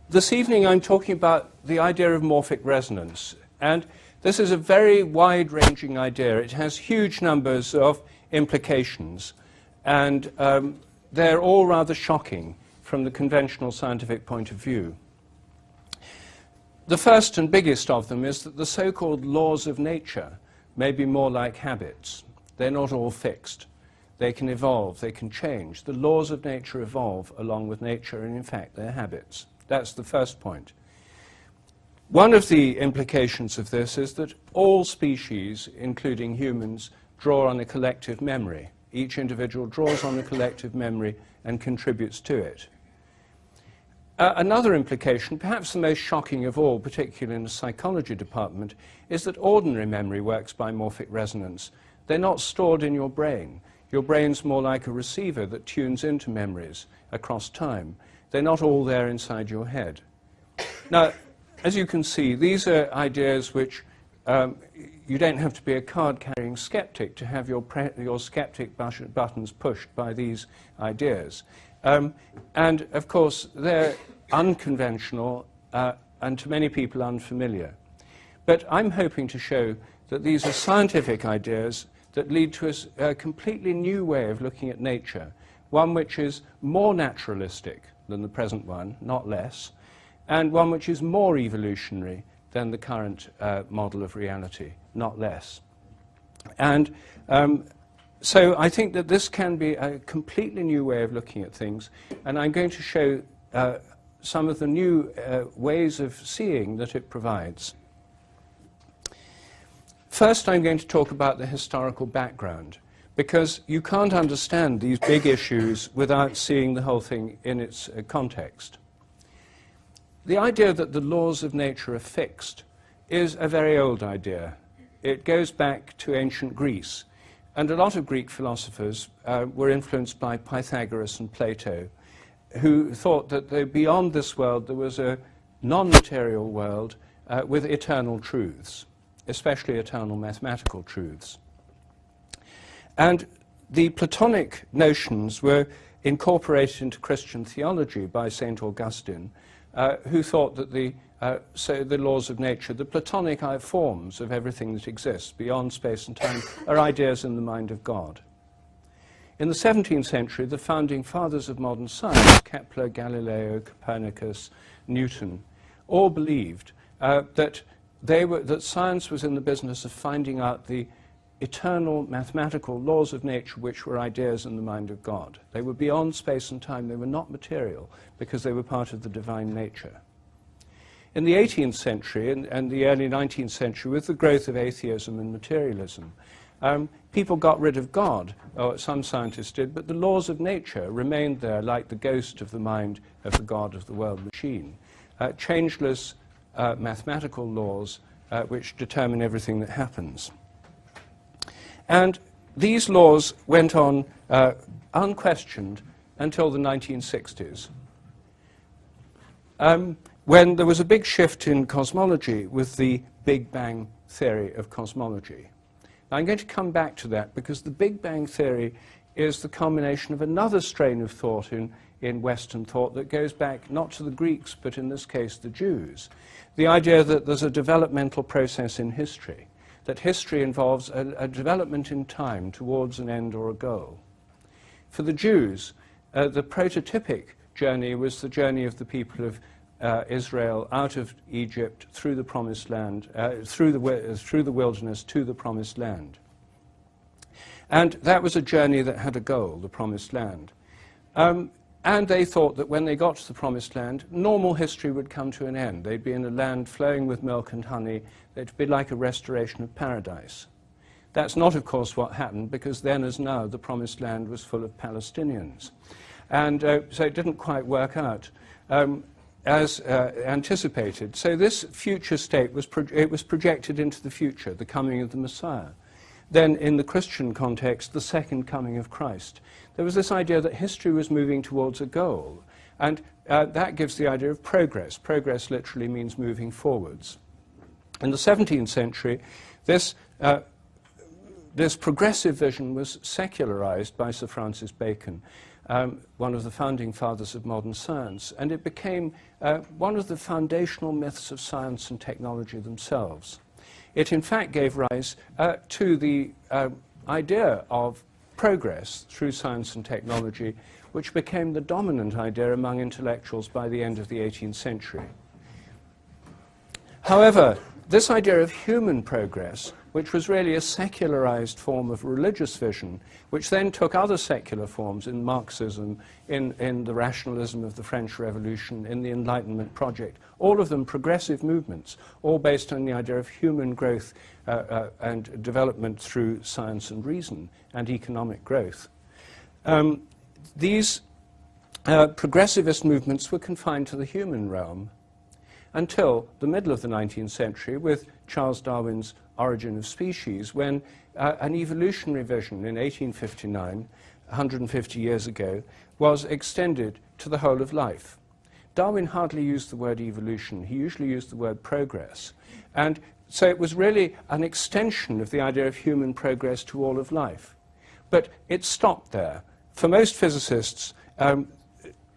This evening I'm talking about the idea of morphic resonance, and this is a very wide-ranging idea. It has huge numbers of implications, and they're all rather shocking from the conventional scientific point of view. The first and biggest of them is that the so-called laws of nature may be more like habits. They're not all fixed. They can evolve, they can change. The laws of nature evolve along with nature, and in fact they're habits. That's the first point. One of the implications of this is that all species, including humans, draw on a collective memory. Each individual draws on a collective memory and contributes to it. Another implication, perhaps the most shocking of all, particularly in the psychology department, is that ordinary memory works by morphic resonance. They're not stored in your brain. Your brain's more like a receiver that tunes into memories across time. They're not all there inside your head. Now, as you can see, these are ideas which you don't have to be a card-carrying skeptic to have your skeptic buttons pushed by these ideas. And, of course, they're unconventional and to many people unfamiliar. But I'm hoping to show that these are scientific ideas that lead to a completely new way of looking at nature, one which is more naturalistic than the present one, not less, and one which is more evolutionary than the current model of reality, not less. And so I think that this can be a completely new way of looking at things, and I'm going to show some of the new ways of seeing that it provides. First, I'm going to talk about the historical background, because you can't understand these big issues without seeing the whole thing in its context. The idea that the laws of nature are fixed is a very old idea. It goes back to ancient Greece, and a lot of Greek philosophers were influenced by Pythagoras and Plato, who thought that beyond this world there was a non-material world with eternal truths, especially eternal mathematical truths. And the Platonic notions were incorporated into Christian theology by St. Augustine, who thought that the laws of nature, the Platonic forms of everything that exists beyond space and time, are ideas in the mind of God. In the 17th century, the founding fathers of modern science, Kepler, Galileo, Copernicus, Newton, all believed that science was in the business of finding out the eternal mathematical laws of nature which were ideas in the mind of God. They were beyond space and time. They were not material because they were part of the divine nature. In the 18th century and the early 19th century, with the growth of atheism and materialism, people got rid of God, or some scientists did, but the laws of nature remained there like the ghost of the mind of the God of the world machine. Changeless mathematical laws which determine everything that happens. And these laws went on unquestioned until the 1960s, when there was a big shift in cosmology with the Big Bang theory of cosmology. Now, I'm going to come back to that because the Big Bang theory is the culmination of another strain of thought in Western thought that goes back not to the Greeks, but in this case the Jews. The idea that there's a developmental process in history, that history involves a development in time towards an end or a goal. For the Jews, the prototypic journey was the journey of the people of Israel out of Egypt through the Promised Land, through the wilderness to the Promised Land. And that was a journey that had a goal, the Promised Land. And they thought that when they got to the Promised Land, normal history would come to an end. They'd be in a land flowing with milk and honey. It'd be like a restoration of paradise. That's not, of course, what happened, because then as now, the Promised Land was full of Palestinians. And so it didn't quite work out as anticipated. So this future state was projected into the future, the coming of the Messiah. Then, in the Christian context, the second coming of Christ. There was this idea that history was moving towards a goal, and that gives the idea of progress. Progress literally means moving forwards. In the 17th century, this progressive vision was secularized by Sir Francis Bacon, one of the founding fathers of modern science, and it became one of the foundational myths of science and technology themselves. It in fact gave rise to the idea of progress through science and technology, which became the dominant idea among intellectuals by the end of the 18th century. However, this idea of human progress, which was really a secularized form of religious vision, which then took other secular forms in Marxism, in the rationalism of the French Revolution, in the Enlightenment project, all of them progressive movements, all based on the idea of human growth and development through science and reason and economic growth. These progressivist movements were confined to the human realm until the middle of the 19th century with Charles Darwin's Origin of Species, when an evolutionary vision in 1859, 150 years ago, was extended to the whole of life. Darwin hardly used the word evolution. He usually used the word progress. And so it was really an extension of the idea of human progress to all of life. But it stopped there. For most physicists,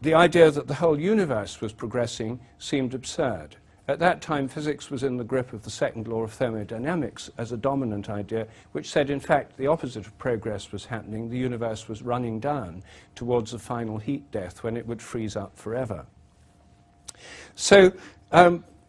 the idea that the whole universe was progressing seemed absurd. At that time, physics was in the grip of the second law of thermodynamics as a dominant idea, which said, in fact, the opposite of progress was happening. The universe was running down towards a final heat death when it would freeze up forever. So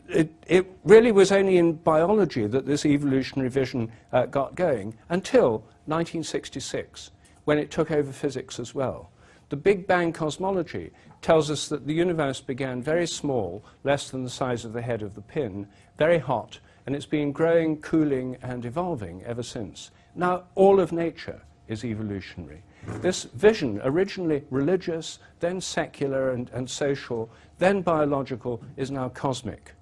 it really was only in biology that this evolutionary vision got going until 1966, when it took over physics as well. The Big Bang cosmology tells us that the universe began very small, less than the size of the head of the pin, very hot, and it's been growing, cooling, and evolving ever since. Now, all of nature is evolutionary. This vision, originally religious, then secular and social, then biological, is now cosmic.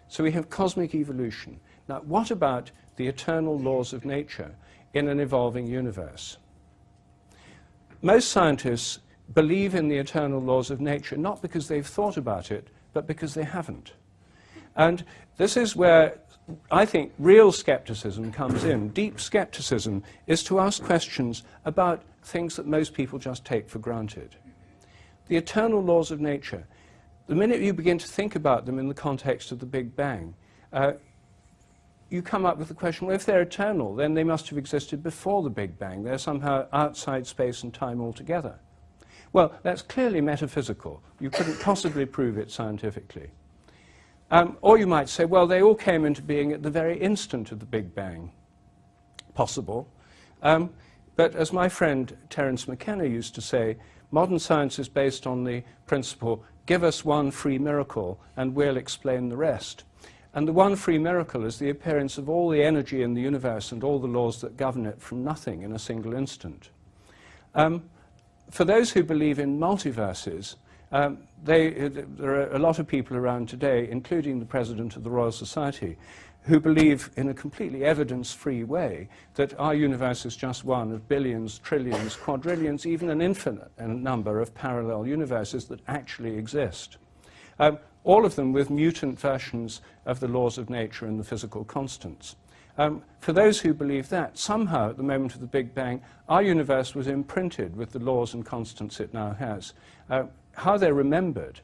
So we have cosmic evolution. Now, what about the eternal laws of nature in an evolving universe? Most scientists believe in the eternal laws of nature, not because they've thought about it, but because they haven't. And this is where I think real skepticism comes in. Deep skepticism is to ask questions about things that most people just take for granted. The eternal laws of nature, the minute you begin to think about them in the context of the Big Bang, you come up with the question, well, if they're eternal, then they must have existed before the Big Bang. They're somehow outside space and time altogether. Well, that's clearly metaphysical. You couldn't possibly prove it scientifically. Or you might say, well, they all came into being at the very instant of the Big Bang. Possible. But as my friend Terence McKenna used to say, modern science is based on the principle, give us one free miracle and we'll explain the rest. And the one free miracle is the appearance of all the energy in the universe and all the laws that govern it from nothing in a single instant. For those who believe in multiverses, there are a lot of people around today, including the President of the Royal Society, who believe in a completely evidence-free way that our universe is just one of billions, trillions, quadrillions, even an infinite number of parallel universes that actually exist. All of them with mutant versions of the laws of nature and the physical constants. For those who believe that, somehow at the moment of the Big Bang, our universe was imprinted with the laws and constants it now has. How they're remembered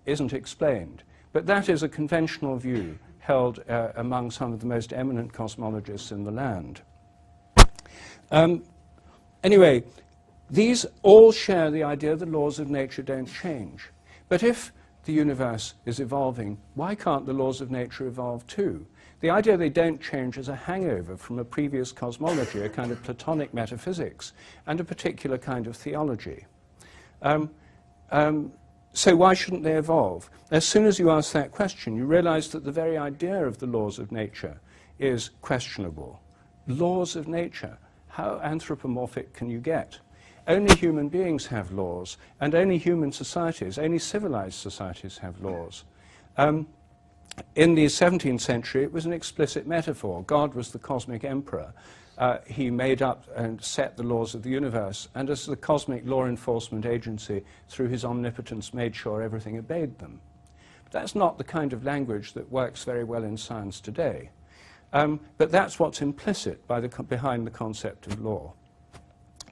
isn't explained, but that is a conventional view held among some of the most eminent cosmologists in the land. Anyway, these all share the idea the laws of nature don't change. But if the universe is evolving, why can't the laws of nature evolve too? The idea they don't change is a hangover from a previous cosmology, a kind of Platonic metaphysics, and a particular kind of theology. So why shouldn't they evolve? As soon as you ask that question, you realize that the very idea of the laws of nature is questionable. Laws of nature, how anthropomorphic can you get? Only human beings have laws, and only human societies, only civilized societies have laws. In the 17th century, it was an explicit metaphor. God was the cosmic emperor. He made up and set the laws of the universe, and as the cosmic law enforcement agency, through his omnipotence, made sure everything obeyed them. But that's not the kind of language that works very well in science today. But that's what's implicit behind the concept of law.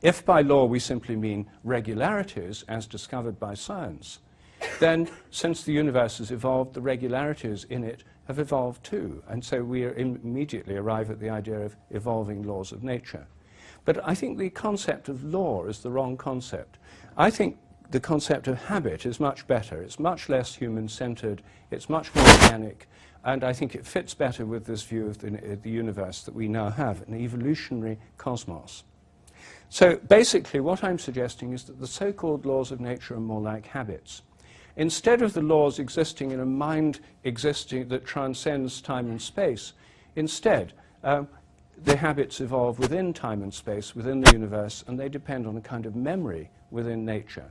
If by law we simply mean regularities as discovered by science, then since the universe has evolved, the regularities in it have evolved too. And so we immediately arrive at the idea of evolving laws of nature. But I think the concept of law is the wrong concept. I think the concept of habit is much better. It's much less human-centered, it's much more organic, and I think it fits better with this view of the universe that we now have, an evolutionary cosmos. So basically what I'm suggesting is that the so-called laws of nature are more like habits. Instead of the laws existing in a mind existing that transcends time and space, instead the habits evolve within time and space, within the universe, and they depend on a kind of memory within nature.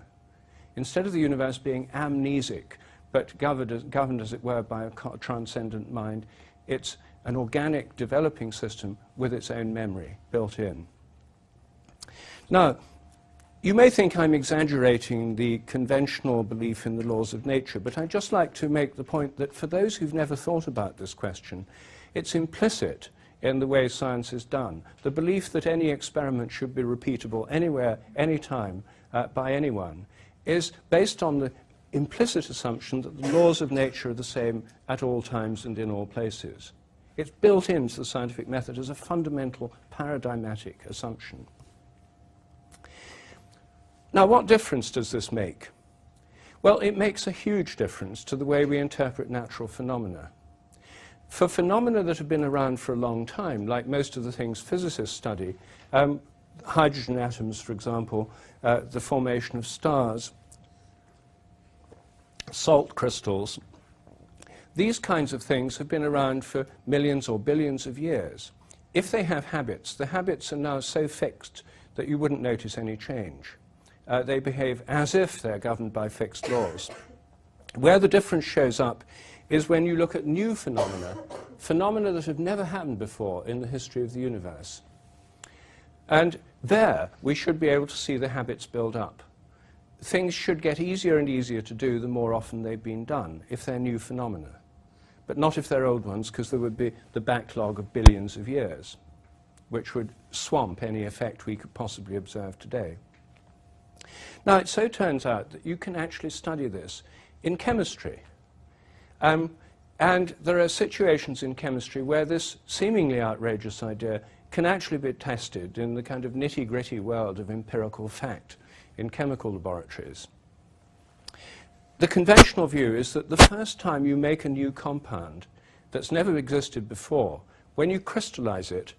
Instead of the universe being amnesic, but governed as it were by a transcendent mind, it's an organic developing system with its own memory built in. Now, you may think I'm exaggerating the conventional belief in the laws of nature, but I'd just like to make the point that for those who've never thought about this question, it's implicit in the way science is done. The belief that any experiment should be repeatable anywhere, anytime, by anyone, is based on the implicit assumption that the laws of nature are the same at all times and in all places. It's built into the scientific method as a fundamental paradigmatic assumption. Now, what difference does this make? Well, it makes a huge difference to the way we interpret natural phenomena. For phenomena that have been around for a long time, like most of the things physicists study, hydrogen atoms, for example, the formation of stars, salt crystals, these kinds of things have been around for millions or billions of years. If they have habits, the habits are now so fixed that you wouldn't notice any change. They behave as if they're governed by fixed laws. Where the difference shows up is when you look at new phenomena, phenomena that have never happened before in the history of the universe. And there, we should be able to see the habits build up. Things should get easier and easier to do the more often they've been done, if they're new phenomena. But not if they're old ones, because there would be the backlog of billions of years, which would swamp any effect we could possibly observe today. Now, it so turns out that you can actually study this in chemistry. And there are situations in chemistry where this seemingly outrageous idea can actually be tested in the kind of nitty-gritty world of empirical fact in chemical laboratories. The conventional view is that the first time you make a new compound that's never existed before, when you crystallize it,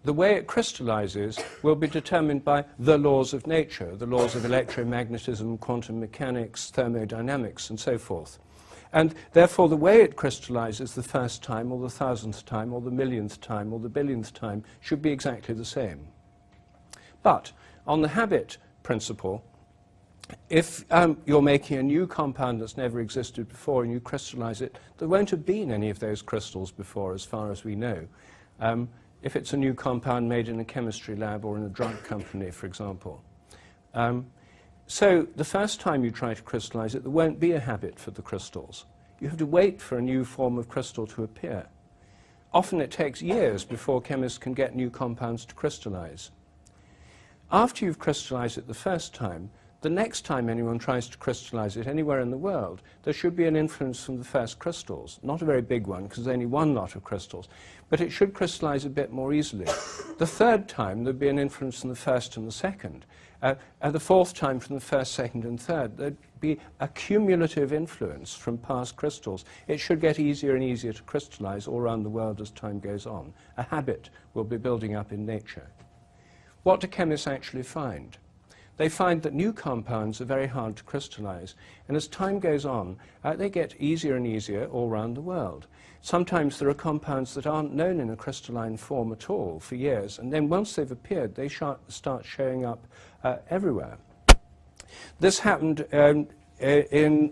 the way it crystallizes will be determined by the laws of nature, the laws of electromagnetism, quantum mechanics, thermodynamics, and so forth. And therefore, the way it crystallizes the first time, or the 1,000th time, or the 1,000,000th time, or the 1,000,000th time should be exactly the same. But on the habit principle, if you're making a new compound that's never existed before and you crystallize it, there won't have been any of those crystals before, as far as we know. If it's a new compound made in a chemistry lab or in a drug company, for example. So the first time you try to crystallize it, there won't be a habit for the crystals. You have to wait for a new form of crystal to appear. Often it takes years before chemists can get new compounds to crystallize. After you've crystallized it the first time, the next time anyone tries to crystallize it anywhere in the world, there should be an influence from the first crystals. Not a very big one, because there's only one lot of crystals. But it should crystallize a bit more easily. The third time, there'd be an influence from the first and the second. And the fourth time from the first, second, and third. There'd be a cumulative influence from past crystals. It should get easier and easier to crystallize all around the world as time goes on. A habit will be building up in nature. What do chemists actually find? They find that new compounds are very hard to crystallize, and as time goes on, they get easier and easier all around the world. Sometimes there are compounds that aren't known in a crystalline form at all for years, and then once they've appeared, they start showing up everywhere. This happened in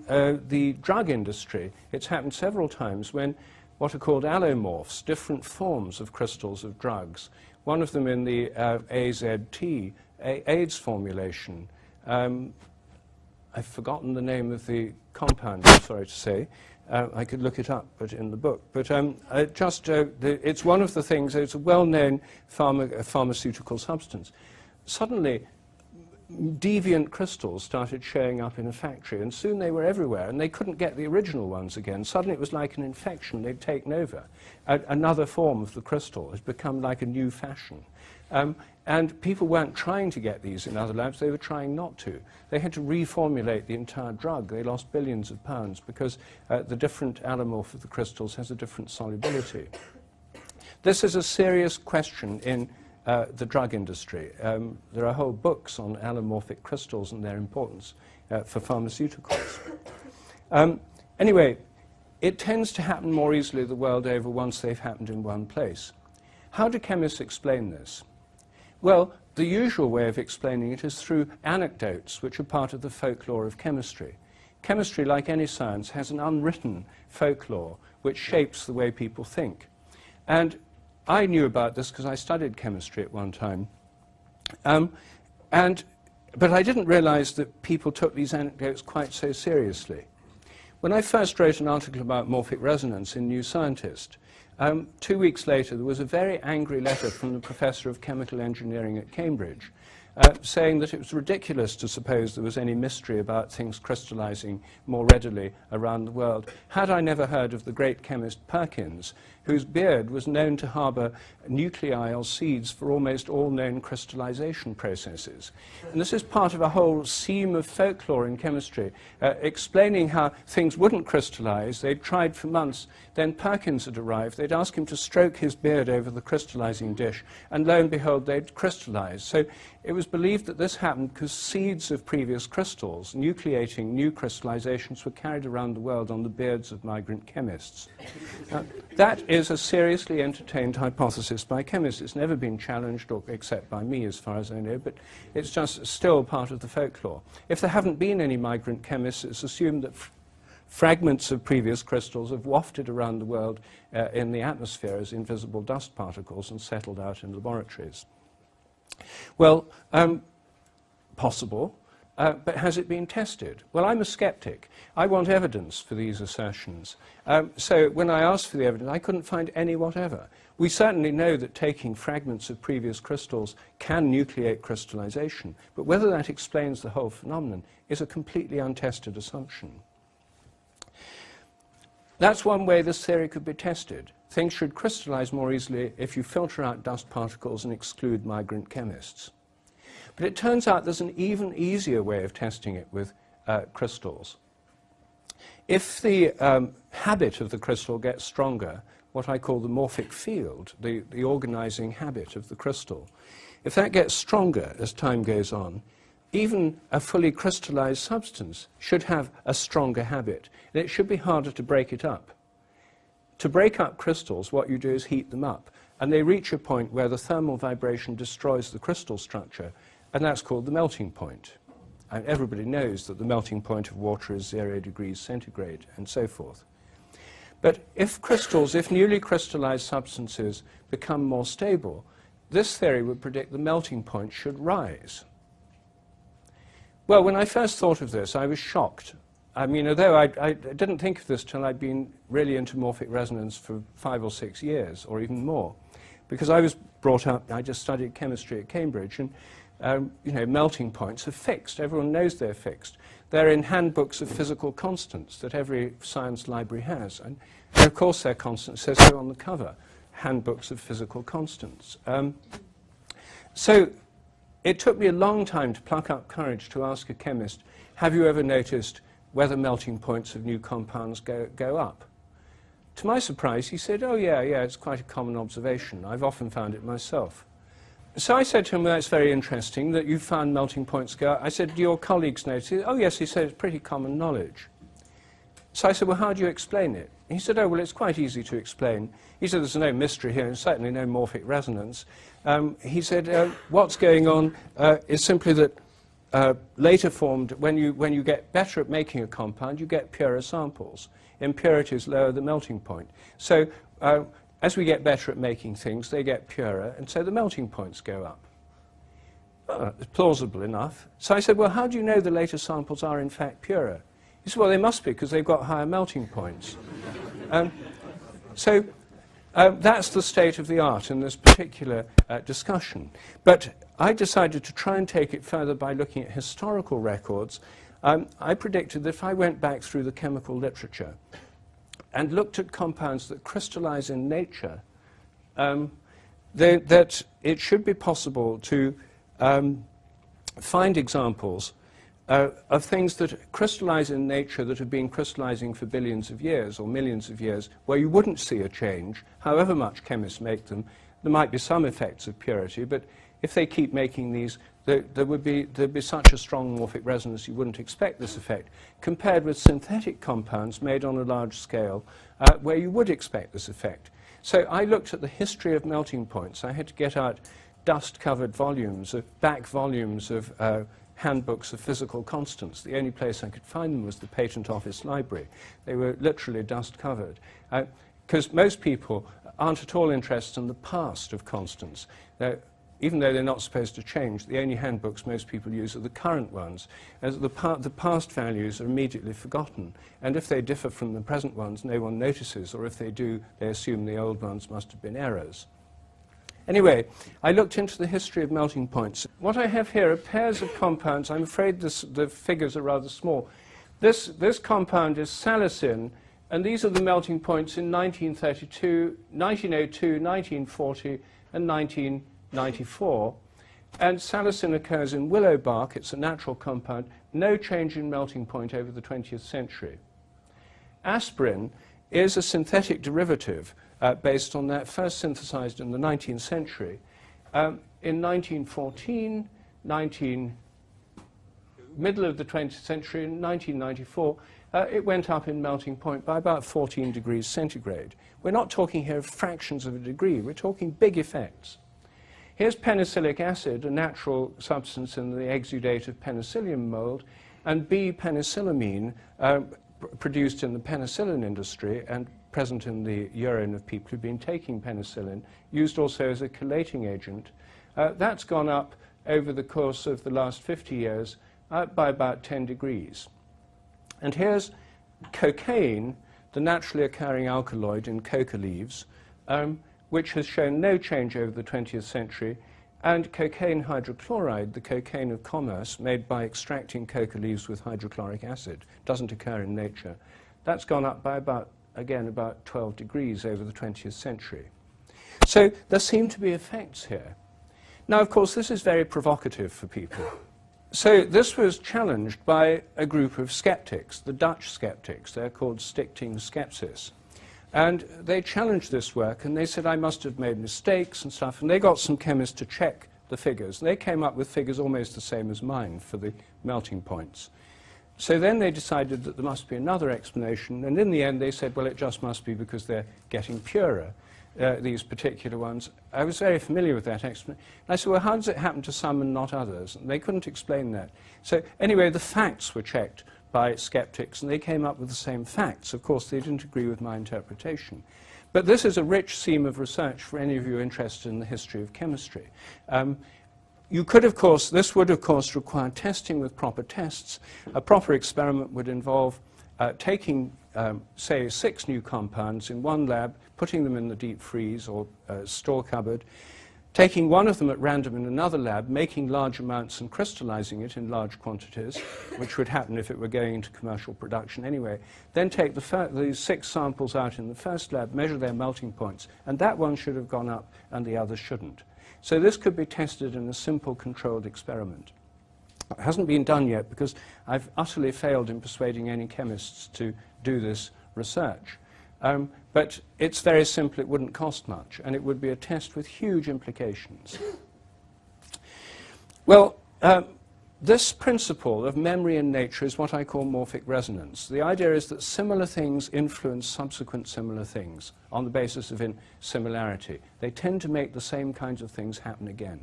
the drug industry. It's happened several times when what are called allomorphs, different forms of crystals of drugs. One of them in the AZT, AIDS formulation. I've forgotten the name of the compound, I'm sorry to say. I could look it up, but in the book. But it's one of the things, it's a well-known pharmaceutical substance. suddenly deviant crystals started showing up in a factory, and soon they were everywhere, and they couldn't get the original ones again. Suddenly it was like an infection. They'd taken over. Another form of the crystal has become like a new fashion. And people weren't trying to get these in other labs. They were trying not to. They had to reformulate the entire drug. They lost billions of pounds because the different allomorph of the crystals has a different solubility. This is a serious question in the drug industry. There are whole books on allomorphic crystals and their importance for pharmaceuticals. Anyway, it tends to happen more easily the world over once they've happened in one place. How do chemists explain this? Well, the usual way of explaining it is through anecdotes, which are part of the folklore of chemistry. Chemistry, like any science, has an unwritten folklore which shapes the way people think. And I knew about this because I studied chemistry at one time. But I didn't realize that people took these anecdotes quite so seriously. When I first wrote an article about morphic resonance in New Scientist, 2 weeks later, there was a very angry letter from the professor of chemical engineering at Cambridge saying that it was ridiculous to suppose there was any mystery about things crystallizing more readily around the world. Had I never heard of the great chemist Perkins, whose beard was known to harbor nuclei or seeds for almost all known crystallization processes. And this is part of a whole seam of folklore in chemistry, explaining how things wouldn't crystallize. They'd tried for months. Then Perkins had arrived. They'd ask him to stroke his beard over the crystallizing dish, and lo and behold, they'd crystallize. So it was believed that this happened because seeds of previous crystals, nucleating new crystallizations, were carried around the world on the beards of migrant chemists. That is a seriously entertained hypothesis by chemists. It's never been challenged, except by me, as far as I know, but it's just still part of the folklore. If there haven't been any migrant chemists, it's assumed that fragments of previous crystals have wafted around the world in the atmosphere as invisible dust particles and settled out in laboratories. Well, possible, but has it been tested? Well, I'm a skeptic. I want evidence for these assertions. So when I asked for the evidence, I couldn't find any whatever. We certainly know that taking fragments of previous crystals can nucleate crystallization, but whether that explains the whole phenomenon is a completely untested assumption. That's one way this theory could be tested. Things should crystallize more easily if you filter out dust particles and exclude migrant chemists. But it turns out there's an even easier way of testing it with crystals. If the habit of the crystal gets stronger, what I call the morphic field, the organizing habit of the crystal, if that gets stronger as time goes on, even a fully crystallized substance should have a stronger habit, and it should be harder to break it up. To break up crystals, what you do is heat them up, and they reach a point where the thermal vibration destroys the crystal structure, and that's called the melting point. And everybody knows that the melting point of water is 0 degrees centigrade, and so forth. But if crystals, if newly crystallized substances become more stable, this theory would predict the melting point should rise. Well, when I first thought of this, I was shocked. I mean, although I didn't think of this till I'd been really into morphic resonance for 5 or 6 years, or even more, because I was brought up, I just studied chemistry at Cambridge, and you know, melting points are fixed. Everyone knows they're fixed. They're in handbooks of physical constants that every science library has, and of course they're constants. It says so on the cover, handbooks of physical constants. So it took me a long time to pluck up courage to ask a chemist, have you ever noticed whether melting points of new compounds go up? To my surprise, he said, oh yeah, it's quite a common observation. I've often found it myself. So I said to him, well, that's very interesting that you found melting points go up. I said, do your colleagues notice it? Oh yes, he said, it's pretty common knowledge. So I said, well, how do you explain it? He said, oh, well, it's quite easy to explain. He said, there's no mystery here, and certainly no morphic resonance. He said, what's going on is simply that later formed, when you get better at making a compound, you get purer samples. Impurities lower the melting point. So as we get better at making things, they get purer, and so the melting points go up. It's plausible enough. So I said, well, how do you know the later samples are in fact purer? He said, well, they must be, because they've got higher melting points. So That's the state of the art in this particular discussion. But I decided to try and take it further by looking at historical records. I predicted that if I went back through the chemical literature and looked at compounds that crystallize in nature, that it should be possible to find examples of things that crystallize in nature that have been crystallizing for billions of years or millions of years, where you wouldn't see a change, however much chemists make them. There might be some effects of purity, but if they keep making these, there'd be such a strong morphic resonance you wouldn't expect this effect, compared with synthetic compounds made on a large scale, where you would expect this effect. So I looked at the history of melting points. I had to get out dust-covered volumes, back volumes of handbooks of physical constants. The only place I could find them was the Patent Office Library. They were literally dust-covered. Because most people aren't at all interested in the past of constants. Even though they're not supposed to change, the only handbooks most people use are the current ones, as the past values are immediately forgotten. And if they differ from the present ones, no one notices, or if they do, they assume the old ones must have been errors. Anyway, I looked into the history of melting points. What I have here are pairs of compounds. I'm afraid the figures are rather small. This compound is salicin, and these are the melting points in 1932, 1902, 1940, and 1994. And salicin occurs in willow bark. It's a natural compound. No change in melting point over the 20th century. Aspirin is a synthetic derivative based on that, first synthesized in the 19th century. In 1914, middle of the 20th century, in 1994, it went up in melting point by about 14 degrees centigrade. We're not talking here of fractions of a degree. We're talking big effects. Here's penicillic acid, a natural substance in the exudate of penicillium mold, and B-penicillamine, produced in the penicillin industry and present in the urine of people who've been taking penicillin, used also as a chelating agent. That's gone up over the course of the last 50 years by about 10 degrees. And here's cocaine, the naturally occurring alkaloid in coca leaves, which has shown no change over the 20th century, and cocaine hydrochloride, the cocaine of commerce, made by extracting coca leaves with hydrochloric acid, doesn't occur in nature. That's gone up by about 12 degrees over the 20th century. So there seem to be effects here. Now, of course, this is very provocative for people. So this was challenged by a group of skeptics, the Dutch skeptics. They're called Stichting Skepsis. And they challenged this work, and they said I must have made mistakes and stuff, and they got some chemists to check the figures. And they came up with figures almost the same as mine for the melting points. So then they decided that there must be another explanation, and in the end they said, well, it just must be because they're getting purer, these particular ones. I was very familiar with that explanation. And I said, well, how does it happen to some and not others? And they couldn't explain that. So anyway, the facts were checked by skeptics, and they came up with the same facts. Of course, they didn't agree with my interpretation. But this is a rich seam of research for any of you interested in the history of chemistry. You could, of course, this would, of course, require testing with proper tests. A proper experiment would involve taking, say, 6 new compounds in one lab, putting them in the deep freeze or store cupboard, taking one of them at random in another lab, making large amounts and crystallizing it in large quantities, which would happen if it were going into commercial production anyway, then take these 6 samples out in the first lab, measure their melting points, and that one should have gone up and the other shouldn't. So this could be tested in a simple controlled experiment. It hasn't been done yet because I've utterly failed in persuading any chemists to do this research. But it's very simple, it wouldn't cost much, and it would be a test with huge implications. Well, this principle of memory in nature is what I call morphic resonance. The idea is that similar things influence subsequent similar things on the basis of similarity. They tend to make the same kinds of things happen again.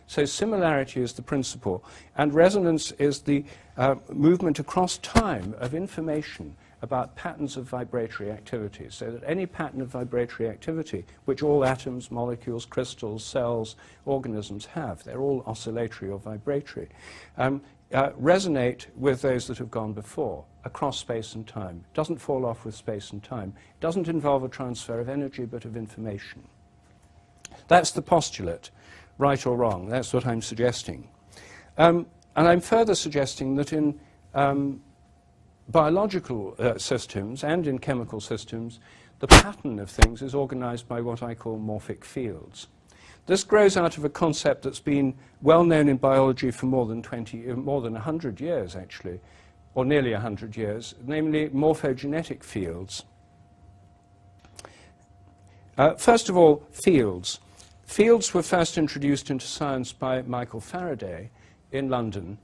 So similarity is the principle, and resonance is the movement across time of information about patterns of vibratory activity, so that any pattern of vibratory activity, which all atoms, molecules, crystals, cells, organisms have, they're all oscillatory or vibratory, resonate with those that have gone before, across space and time. It doesn't fall off with space and time. It doesn't involve a transfer of energy, but of information. That's the postulate, right or wrong. That's what I'm suggesting. And I'm further suggesting that in biological systems and in chemical systems, the pattern of things is organized by what I call morphic fields. This grows out of a concept that's been well known in biology for more than 100 years, actually, or nearly 100 years, namely morphogenetic fields. First of all, fields. Fields were first introduced into science by Michael Faraday in London,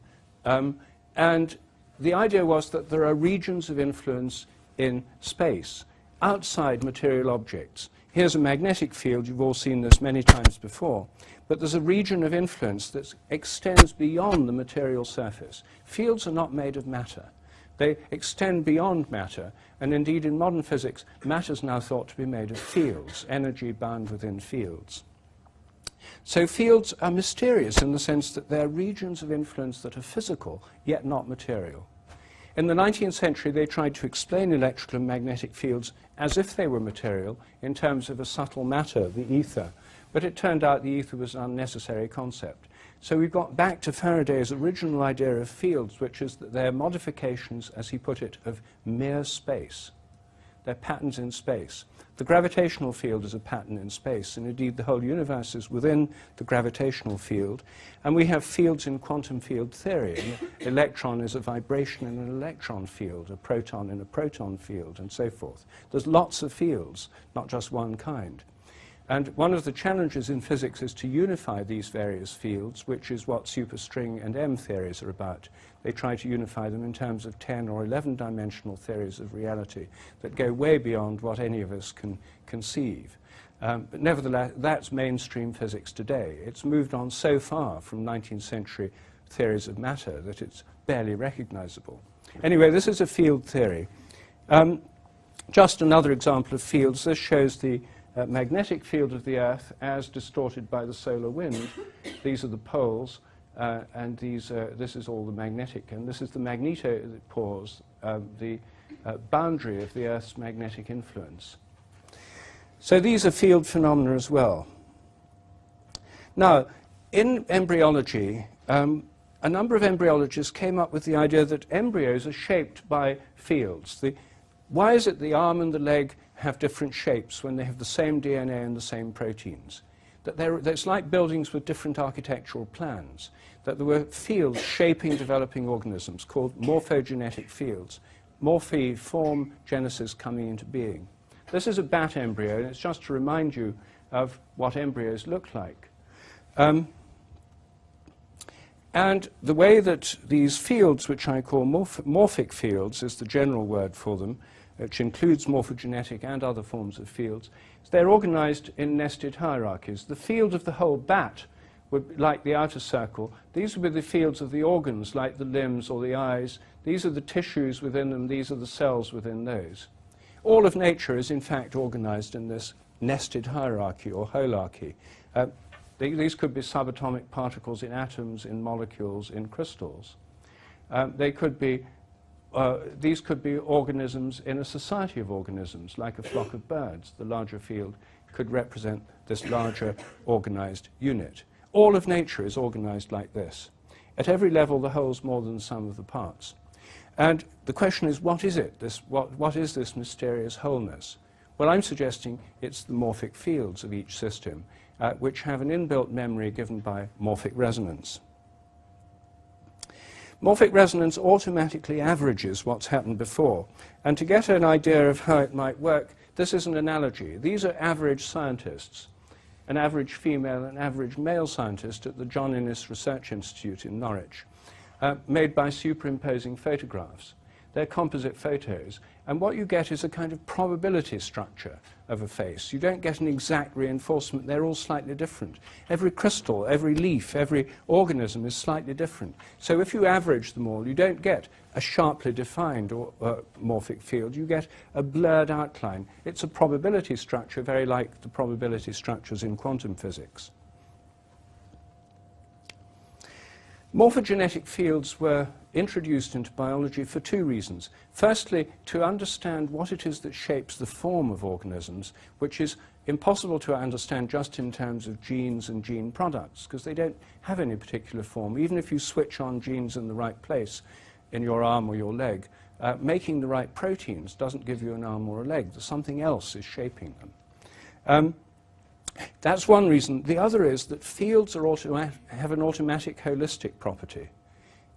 and the idea was that there are regions of influence in space, outside material objects. Here's a magnetic field, you've all seen this many times before, but there's a region of influence that extends beyond the material surface. Fields are not made of matter. They extend beyond matter, and indeed in modern physics, matter is now thought to be made of fields, energy bound within fields. So fields are mysterious in the sense that they're regions of influence that are physical, yet not material. In the 19th century, they tried to explain electrical and magnetic fields as if they were material in terms of a subtle matter, the ether. But it turned out the ether was an unnecessary concept. So we got back to Faraday's original idea of fields, which is that they're modifications, as he put it, of mere space. They're patterns in space. The gravitational field is a pattern in space, and indeed the whole universe is within the gravitational field. And we have fields in quantum field theory. An electron is a vibration in an electron field, a proton in a proton field, and so forth. There's lots of fields, not just one kind. And one of the challenges in physics is to unify these various fields, which is what superstring and M theories are about. They try to unify them in terms of 10 or 11-dimensional theories of reality that go way beyond what any of us can conceive. But nevertheless, that's mainstream physics today. It's moved on so far from 19th century theories of matter that it's barely recognizable. Anyway, this is a field theory. Just another example of fields. This shows the magnetic field of the Earth as distorted by the solar wind. These are the poles, and this is all the magnetic, and this is the magnetopause, the boundary of the Earth's magnetic influence. So these are field phenomena as well. Now, in embryology, a number of embryologists came up with the idea that embryos are shaped by fields. Why is it the arm and the leg have different shapes when they have the same DNA and the same proteins? That it's like buildings with different architectural plans, that there were fields shaping developing organisms called morphogenetic fields. Morphe, form, genesis coming into being. This is a bat embryo, and it's just to remind you of what embryos look like. And the way that these fields, which I call morphic fields, is the general word for them, which includes morphogenetic and other forms of fields, they're organized in nested hierarchies. The field of the whole bat would be like the outer circle. These would be the fields of the organs, like the limbs or the eyes. These are the tissues within them. These are the cells within those. All of nature is, in fact, organized in this nested hierarchy or holarchy. These could be subatomic particles in atoms, in molecules, in crystals. These could be organisms in a society of organisms, like a flock of birds. The larger field could represent this larger organized unit. All of nature is organized like this. At every level, the whole's more than the sum of the parts. And the question is, what is it? What is this mysterious wholeness? Well, I'm suggesting it's the morphic fields of each system, which have an inbuilt memory given by morphic resonance. Morphic resonance automatically averages what's happened before. And to get an idea of how it might work, this is an analogy. These are average scientists, an average female and average male scientist at the John Innes Research Institute in Norwich, made by superimposing photographs. They're composite photos, and what you get is a kind of probability structure of a face. You don't get an exact reinforcement. They're all slightly different. Every crystal, every leaf, every organism is slightly different. So if you average them all, you don't get a sharply defined morphic field. You get a blurred outline. It's a probability structure, very like the probability structures in quantum physics. Morphogenetic fields were introduced into biology for two reasons. Firstly, to understand what it is that shapes the form of organisms, which is impossible to understand just in terms of genes and gene products, because they don't have any particular form. Even if you switch on genes in the right place in your arm or your leg, making the right proteins doesn't give you an arm or a leg. There's something else is shaping them. That's one reason. The other is that fields have an automatic holistic property.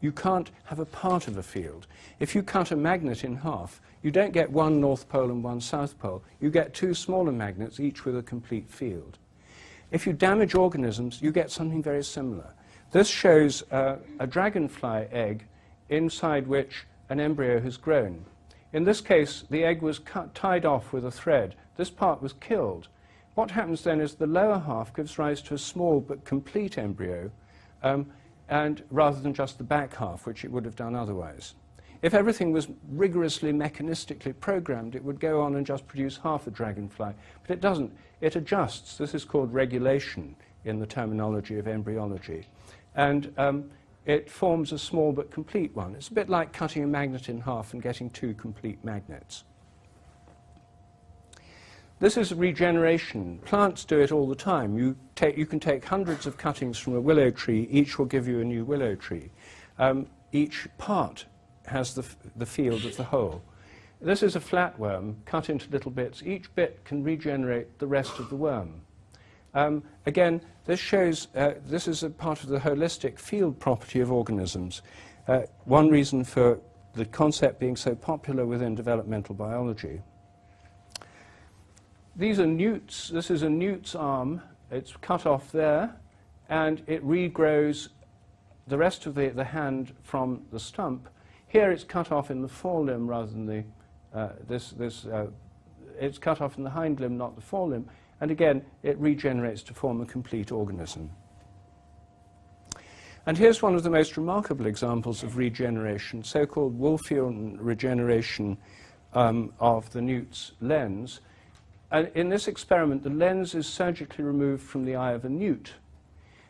You can't have a part of a field. If you cut a magnet in half, you don't get one north pole and one south pole. You get two smaller magnets, each with a complete field. If you damage organisms, you get something very similar. This shows a dragonfly egg inside which an embryo has grown. In this case, the egg was tied off with a thread. This part was killed. What happens then is the lower half gives rise to a small but complete embryo, and rather than just the back half, which it would have done otherwise. If everything was rigorously mechanistically programmed, it would go on and just produce half a dragonfly. But it doesn't. It adjusts. This is called regulation in the terminology of embryology. And it forms a small but complete one. It's a bit like cutting a magnet in half and getting two complete magnets. This is regeneration. Plants do it all the time. You can take hundreds of cuttings from a willow tree. Each will give you a new willow tree. Each part has the field of the whole. This is a flatworm cut into little bits. Each bit can regenerate the rest of the worm. Again, this shows this is a part of the holistic field property of organisms. One reason for the concept being so popular within developmental biology. These are newts. This is a newt's arm. It's cut off there, and it regrows the rest of the hand from the stump. Here it's cut off in the forelimb rather than it's cut off in the hind limb, not the forelimb. And again, it regenerates to form a complete organism. And here's one of the most remarkable examples of regeneration, so-called Wolfion regeneration of the newt's lens. In this experiment, the lens is surgically removed from the eye of a newt.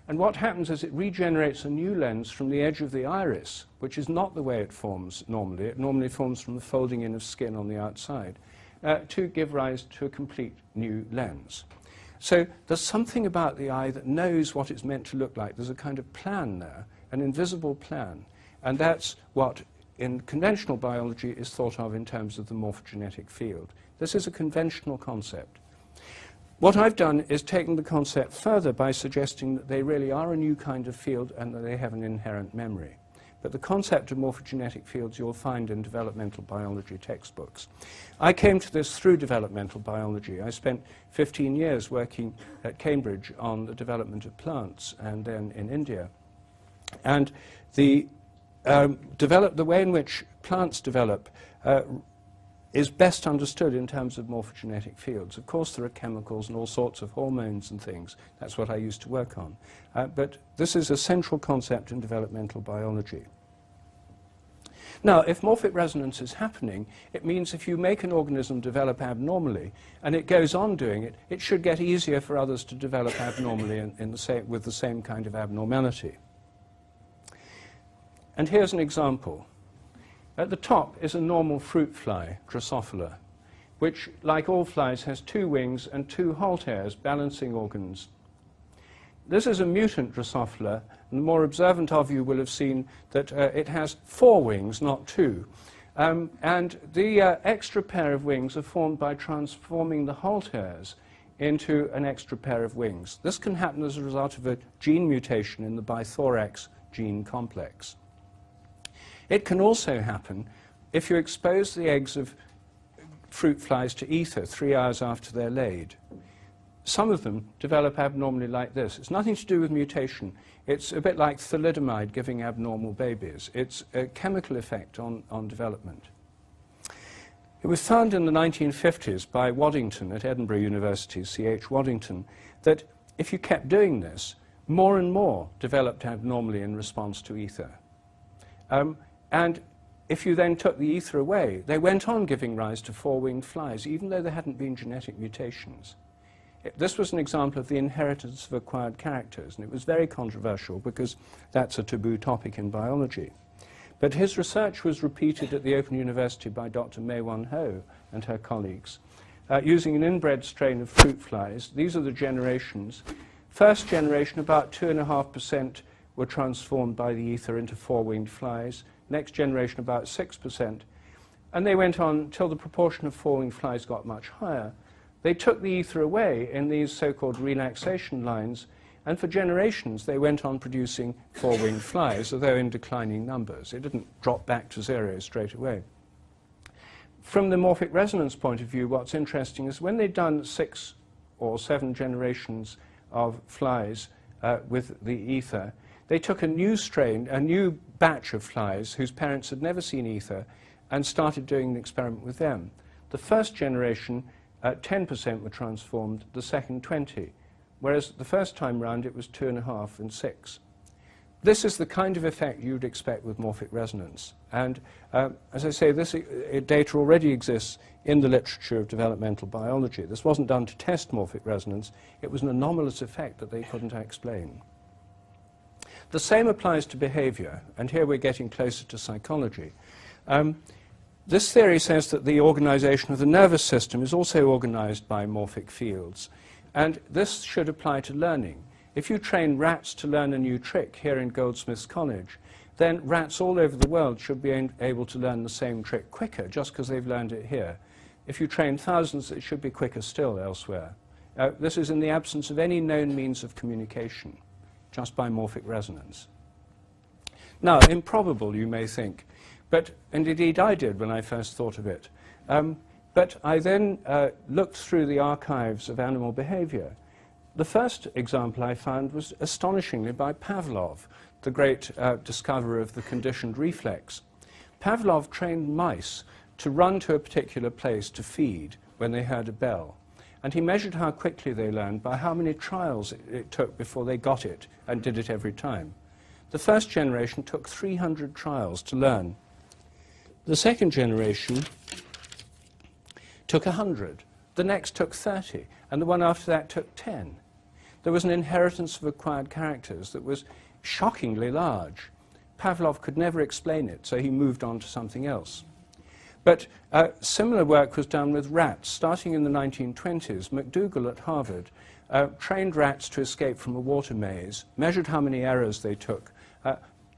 And what happens is it regenerates a new lens from the edge of the iris, which is not the way it forms normally. It normally forms from the folding in of skin on the outside, to give rise to a complete new lens. So there's something about the eye that knows what it's meant to look like. There's a kind of plan there, an invisible plan. And that's what, in conventional biology, is thought of in terms of the morphogenetic field. This is a conventional concept. What I've done is taken the concept further by suggesting that they really are a new kind of field and that they have an inherent memory. But the concept of morphogenetic fields you'll find in developmental biology textbooks. I came to this through developmental biology. I spent 15 years working at Cambridge on the development of plants and then in India. And the way in which plants develop is best understood in terms of morphogenetic fields. Of course, there are chemicals and all sorts of hormones and things. That's what I used to work on. But this is a central concept in developmental biology. Now, if morphic resonance is happening, it means if you make an organism develop abnormally, and it goes on doing it, it should get easier for others to develop abnormally with the same kind of abnormality. And here's an example. At the top is a normal fruit fly, Drosophila, which, like all flies, has two wings and two halteres, balancing organs. This is a mutant Drosophila, and the more observant of you will have seen that it has 4 wings, not 2. And the extra pair of wings are formed by transforming the halteres into an extra pair of wings. This can happen as a result of a gene mutation in the bithorax gene complex. It can also happen if you expose the eggs of fruit flies to ether 3 hours after they're laid. Some of them develop abnormally like this. It's nothing to do with mutation. It's a bit like thalidomide giving abnormal babies. It's a chemical effect on development. It was found in the 1950s by Waddington at Edinburgh University, C.H. Waddington, that if you kept doing this, more and more developed abnormally in response to ether. And if you then took the ether away, they went on giving rise to 4-winged flies, even though there hadn't been genetic mutations. This was an example of the inheritance of acquired characters, and it was very controversial because that's a taboo topic in biology. But his research was repeated at the Open University by Dr. Mei Wan Ho and her colleagues, using an inbred strain of fruit flies. These are the generations. First generation, about 2.5% were transformed by the ether into four-winged flies. Next generation, about 6%. And they went on till the proportion of four-winged flies got much higher. They took the ether away in these so-called relaxation lines, and for generations they went on producing four-winged flies, although in declining numbers. It didn't drop back to zero straight away. From the morphic resonance point of view, what's interesting is when they'd done 6 or 7 generations of flies with the ether, they took a new strain, a new batch of flies whose parents had never seen ether, and started doing an experiment with them. The first generation, 10% were transformed, the second 20%, whereas the first time round it was 2.5 and 6. This is the kind of effect you'd expect with morphic resonance. And as I say, this data already exists in the literature of developmental biology. This wasn't done to test morphic resonance. It was an anomalous effect that they couldn't explain. The same applies to behavior, and here we're getting closer to psychology. This theory says that the organization of the nervous system is also organized by morphic fields, and this should apply to learning. If you train rats to learn a new trick here in Goldsmiths College, then rats all over the world should be able to learn the same trick quicker just because they've learned it here. If you train thousands, it should be quicker still elsewhere. This is in the absence of any known means of communication, just by morphic resonance. Now, improbable, you may think, but, and indeed I did when I first thought of it. But I then looked through the archives of animal behavior. The first example I found was astonishingly by Pavlov, the great discoverer of the conditioned reflex. Pavlov trained mice to run to a particular place to feed when they heard a bell. And he measured how quickly they learned by how many trials it took before they got it and did it every time. The first generation took 300 trials to learn. The second generation took 100. The next took 30. And the one after that took 10. There was an inheritance of acquired characters that was shockingly large. Pavlov could never explain it, so he moved on to something else. But similar work was done with rats. Starting in the 1920s, McDougall at Harvard trained rats to escape from a water maze, measured how many errors they took,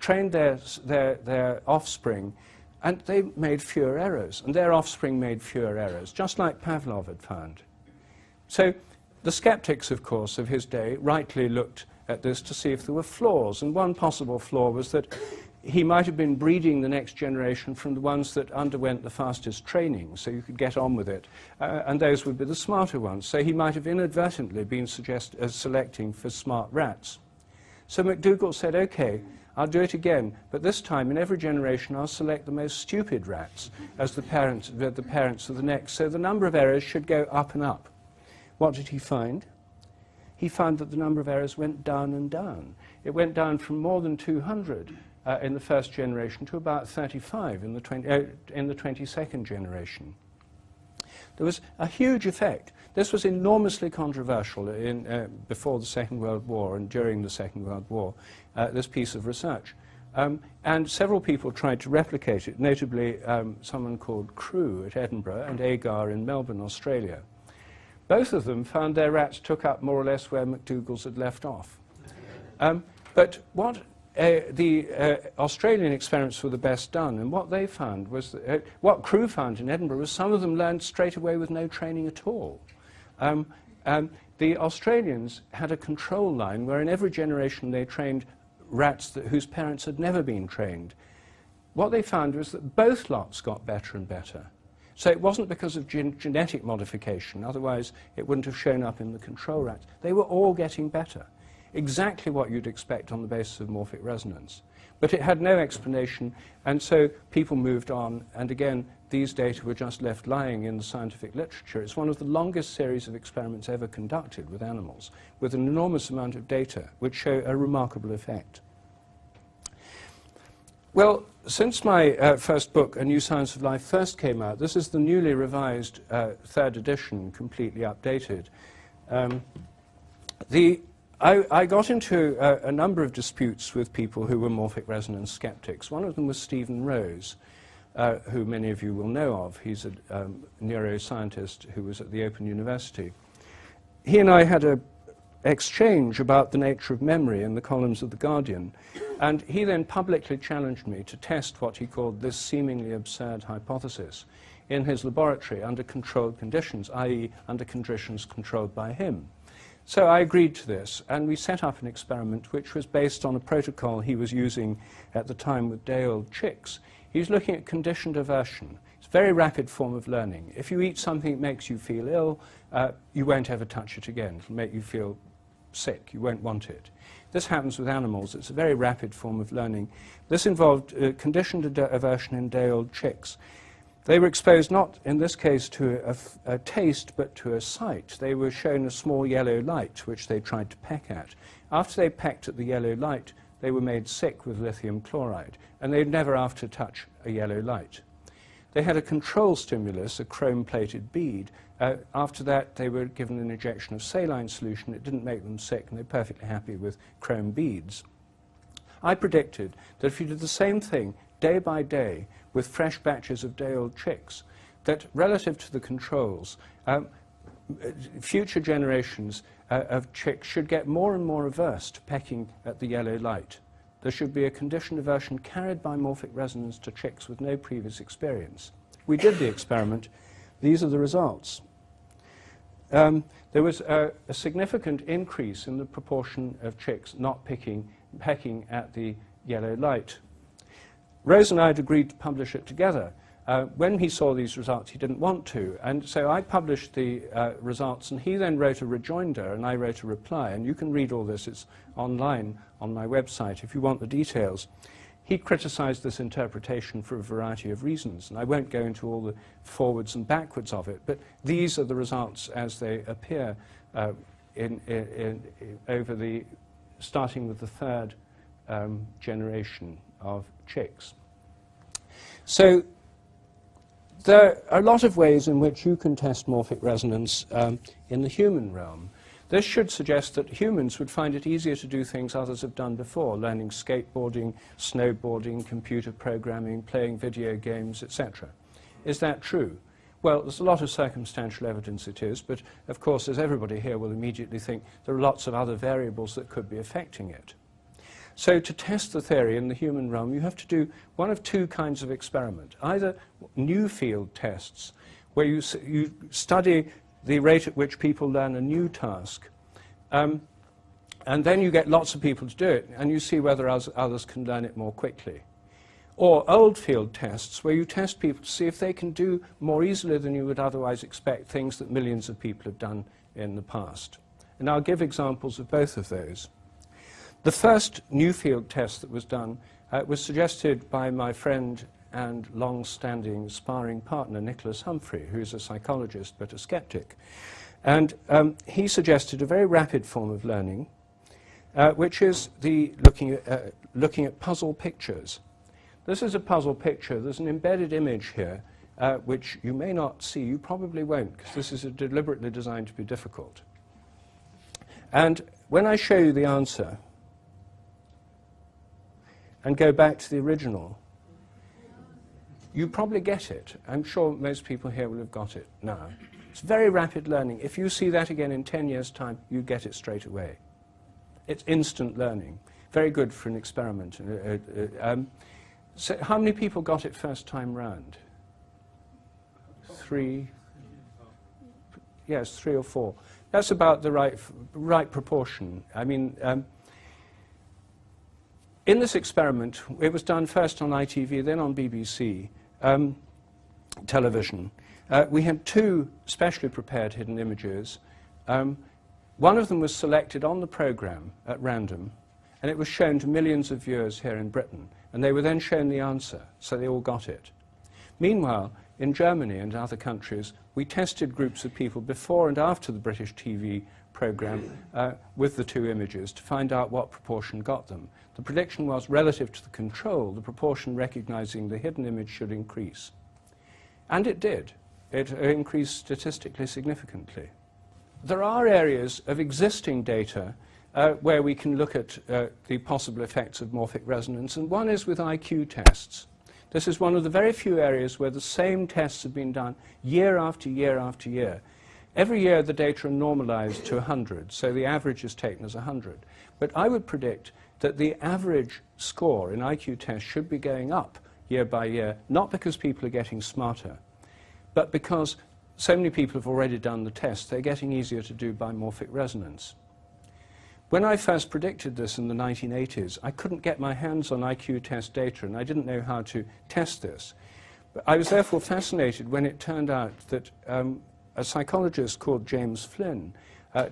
trained their offspring, and they made fewer errors, and their offspring made fewer errors, just like Pavlov had found. So the skeptics, of course, of his day rightly looked at this to see if there were flaws, and one possible flaw was that he might have been breeding the next generation from the ones that underwent the fastest training, so you could get on with it, and those would be the smarter ones. So he might have inadvertently been selecting for smart rats. So McDougall said, okay, I'll do it again, but this time in every generation I'll select the most stupid rats as the parents of the next, so the number of errors should go up and up. What did he find? He found that the number of errors went down and down. It went down from more than 200 in the first generation to about 35 in the 22nd generation. There was a huge effect. This was enormously controversial before the Second World War and during the Second World War, this piece of research. And several people tried to replicate it, notably someone called Crewe at Edinburgh and Agar in Melbourne, Australia. Both of them found their rats took up more or less where McDougall's had left off. But what the Australian experiments were the best done, and what they found was that, what Crewe found in Edinburgh was some of them learned straight away with no training at all. The Australians had a control line where in every generation they trained rats whose parents had never been trained. What they found was that both lots got better and better. So it wasn't because of genetic modification, otherwise it wouldn't have shown up in the control rats. They were all getting better. Exactly what you'd expect on the basis of morphic resonance. But it had no explanation, and so people moved on, and again, these data were just left lying in the scientific literature. It's one of the longest series of experiments ever conducted with animals, with an enormous amount of data, which show a remarkable effect. Well, since my first book, A New Science of Life, first came out, this is the newly revised third edition, completely updated. I got into a number of disputes with people who were morphic resonance skeptics. One of them was Stephen Rose, who many of you will know of. He's a neuroscientist who was at the Open University. He and I had an exchange about the nature of memory in the columns of The Guardian, and he then publicly challenged me to test what he called this seemingly absurd hypothesis in his laboratory under controlled conditions, i.e. under conditions controlled by him. So I agreed to this, and we set up an experiment which was based on a protocol he was using at the time with day-old chicks. He was looking at conditioned aversion. It's a very rapid form of learning. If you eat something that makes you feel ill, you won't ever touch it again. It'll make you feel sick. You won't want it. This happens with animals. It's a very rapid form of learning. This involved conditioned aversion in day-old chicks. They were exposed not, in this case, to a taste, but to a sight. They were shown a small yellow light, which they tried to peck at. After they pecked at the yellow light, they were made sick with lithium chloride, and they'd never after touch a yellow light. They had a control stimulus, a chrome-plated bead. After that, they were given an injection of saline solution. It didn't make them sick, and they're perfectly happy with chrome beads. I predicted that if you did the same thing day by day with fresh batches of day-old chicks, that relative to the controls, future generations of chicks should get more and more averse to pecking at the yellow light. There should be a conditioned aversion carried by morphic resonance to chicks with no previous experience. We did the experiment. These are the results. There was a significant increase in the proportion of chicks not pecking at the yellow light. Rose and I had agreed to publish it together. When he saw these results, he didn't want to, and so I published the results, and he then wrote a rejoinder, and I wrote a reply, and you can read all this. It's online on my website if you want the details. He criticized this interpretation for a variety of reasons, and I won't go into all the forwards and backwards of it, but these are the results as they appear starting with the third generation of chicks. So there are a lot of ways in which you can test morphic resonance in the human realm. This should suggest that humans would find it easier to do things others have done before, learning skateboarding, snowboarding, computer programming, playing video games, etc. Is that true? Well, there's a lot of circumstantial evidence it is, but of course, as everybody here will immediately think, there are lots of other variables that could be affecting it. So to test the theory in the human realm, you have to do one of two kinds of experiment. Either new field tests, where you study the rate at which people learn a new task, and then you get lots of people to do it, and you see whether others can learn it more quickly. Or old field tests, where you test people to see if they can do more easily than you would otherwise expect things that millions of people have done in the past. And I'll give examples of both of those. The first new field test that was done was suggested by my friend and long-standing sparring partner, Nicholas Humphrey, who's a psychologist but a skeptic. And he suggested a very rapid form of learning, which is looking at puzzle pictures. This is a puzzle picture. There's an embedded image here, which you may not see. You probably won't, because this is deliberately designed to be difficult. And when I show you the answer, and go back to the original, you probably get it. I'm sure most people here will have got it now. It's very rapid learning. If you see that again in 10 years' time, you get it straight away. It's instant learning. Very good for an experiment. So how many people got it first time round? 3? Yes, 3 or 4. That's about the right proportion. I mean, in this experiment, it was done first on ITV, then on BBC television. We had 2 specially prepared hidden images. One of them was selected on the programme at random, and it was shown to millions of viewers here in Britain, and they were then shown the answer, so they all got it. Meanwhile, in Germany and other countries, we tested groups of people before and after the British TV programme with the 2 images to find out what proportion got them. The prediction was, relative to the control, the proportion recognizing the hidden image should increase. And it did. It increased statistically significantly. there are areas of existing data where we can look at the possible effects of morphic resonance, and one is with IQ tests. This is one of the very few areas where the same tests have been done year after year after year. Every year the data are normalized to 100, so the average is taken as 100. But I would predict that the average score in IQ tests should be going up year by year, not because people are getting smarter, but because so many people have already done the test, they're getting easier to do by morphic resonance. When I first predicted this in the 1980s, I couldn't get my hands on IQ test data, and I didn't know how to test this. But I was therefore fascinated when it turned out that a psychologist called James Flynn